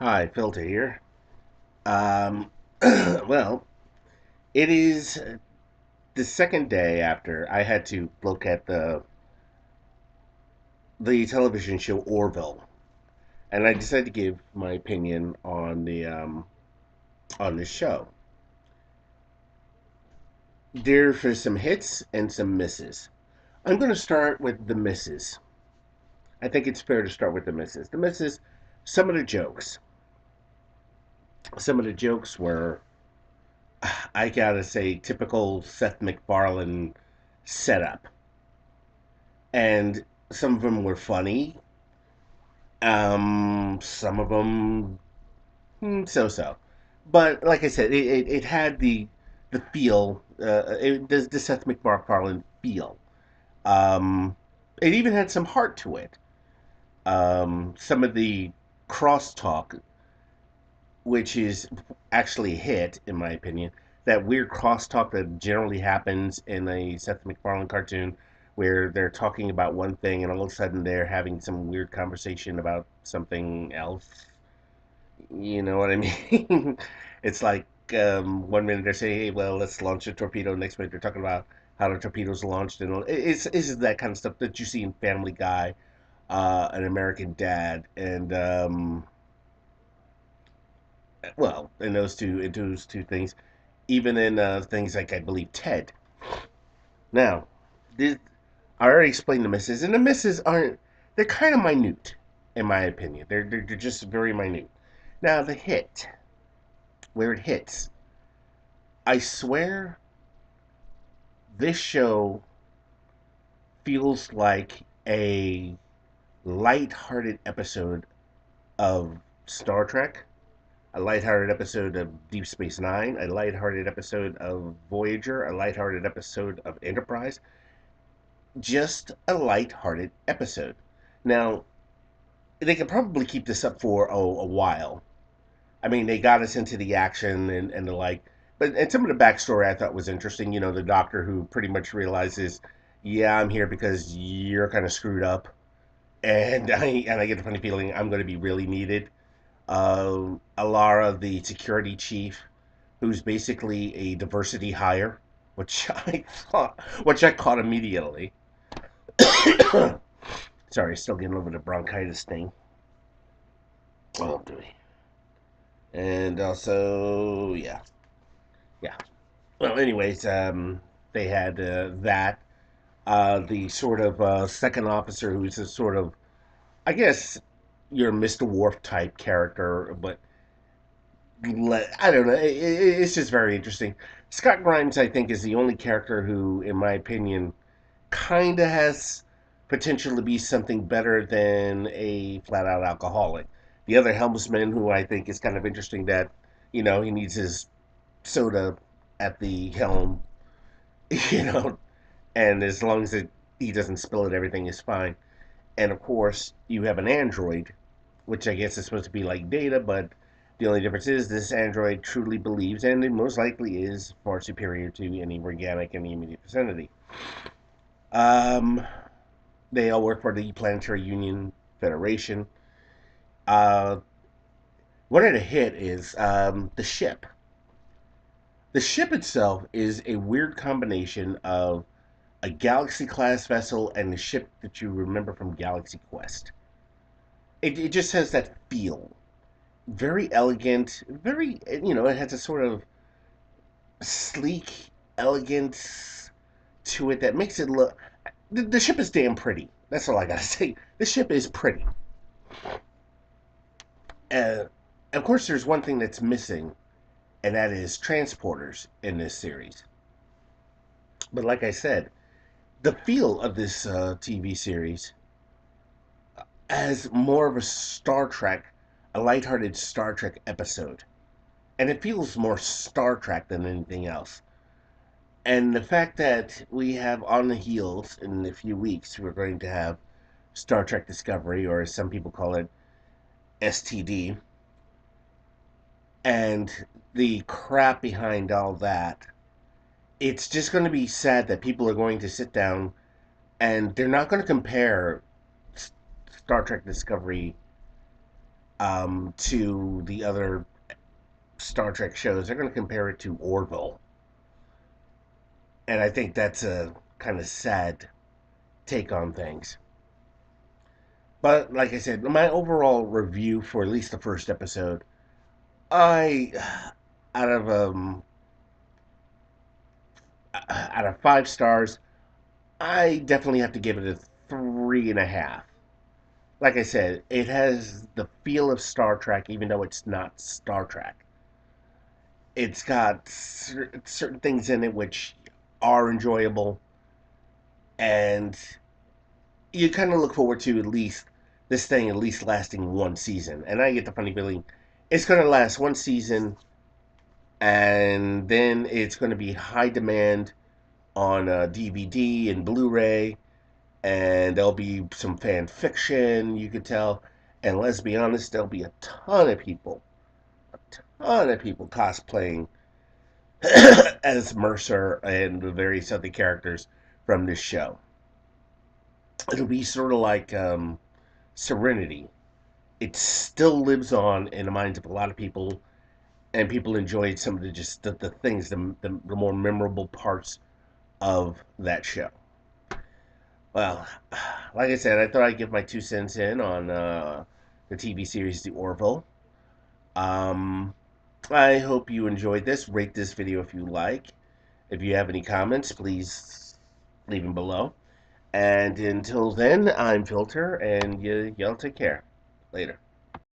Hi, Filter here. Um, well, it is the second day after I had to look at the television show Orville, and I decided to give my opinion on this show. There's some hits and some misses. I'm going to start with the misses. I think it's fair to start with the misses. The misses, some of the jokes. Some of the jokes were, I gotta say, typical Seth MacFarlane setup. And some of them were funny. Some of them so-so. But like I said, it had the feel. It does the Seth MacFarlane feel. Um, it even had some heart to it. Some of the crosstalk, which is actually a hit in my opinion. That weird crosstalk that generally happens in a Seth MacFarlane cartoon, where they're talking about one thing and all of a sudden they're having some weird conversation about something else. You know what I mean? It's like one minute they're saying, "Hey, well, let's launch a torpedo." Next minute they're talking about how the torpedo's launched, and it's that kind of stuff that you see in Family Guy, An American Dad, and well, in those two things, even in things like I believe Ted. Now, this, I already explained the misses, and the misses aren't. They're kind of minute, in my opinion. They're just very minute. Now the hit, where it hits, I swear this show feels like a light-hearted episode of Star Trek, a lighthearted episode of Deep Space Nine, a lighthearted episode of Voyager, a lighthearted episode of Enterprise. Just a lighthearted episode. Now, they could probably keep this up for a while. I mean, they got us into the action and the like. But and some of the backstory I thought was interesting. You know, the doctor who pretty much realizes, yeah, I'm here because you're kind of screwed up, and I get the funny feeling I'm going to be really needed. Alara, the security chief, who's basically a diversity hire, which which I caught immediately. Sorry, still getting over the bronchitis thing. Oh, boy. And also, yeah. Well, anyways, they had that. The sort of second officer who's a sort of, I guess, your Mr. Worf type character, but I don't know. It's just very interesting. Scott Grimes, I think, is the only character who, in my opinion, kind of has potential to be something better than a flat out alcoholic. The other helmsman, who I think is kind of interesting, that he needs his soda at the helm, you know, and as long as he doesn't spill it, everything is fine. And of course, you have an android, which I guess is supposed to be like Data, but the only difference is this android truly believes, and it most likely is far superior to any organic in the immediate vicinity. Um, they all work for the Planetary Union Federation. Uh, one of the hit is the ship. The ship itself is a weird combination of a Galaxy class vessel and the ship that you remember from Galaxy Quest. It just has that feel. Very elegant, very, it has a sort of sleek elegance to it that makes it look. The ship is damn pretty. That's all I gotta say. The ship is pretty. Uh, of course, there's one thing that's missing, and that is transporters in this series. But like I said, the feel of this TV series as more of a Star Trek, a lighthearted Star Trek episode. And it feels more Star Trek than anything else. And the fact that we have on the heels in a few weeks, we're going to have Star Trek Discovery, or as some people call it, STD, and the crap behind all that, it's just going to be sad that people are going to sit down and they're not going to compare Star Trek Discovery to the other Star Trek shows. They're going to compare it to Orville, and I think that's a kind of sad take on things. But like I said, my overall review for at least the first episode, I out of out of 5 stars, I definitely have to give it a 3.5. Like I said, it has the feel of Star Trek, even though it's not Star Trek. It's got certain things in it which are enjoyable, and you kind of look forward to at least this thing at least lasting one season. And I get the funny feeling it's going to last one season, and then it's going to be high demand on DVD and Blu-ray, and there'll be some fan fiction you could tell. And let's be honest, there'll be a ton of people cosplaying as Mercer and the various other characters from this show. It'll be sort of like Serenity. It still lives on in the minds of a lot of people, and people enjoyed some of the things, the more memorable parts of that show. Well, like I said, I thought I'd give my 2 cents in on the TV series The Orville. Um, I hope you enjoyed this. Rate this video if you like. If you have any comments, please leave them below. And until then, I'm Filter, and y'all take care. Later.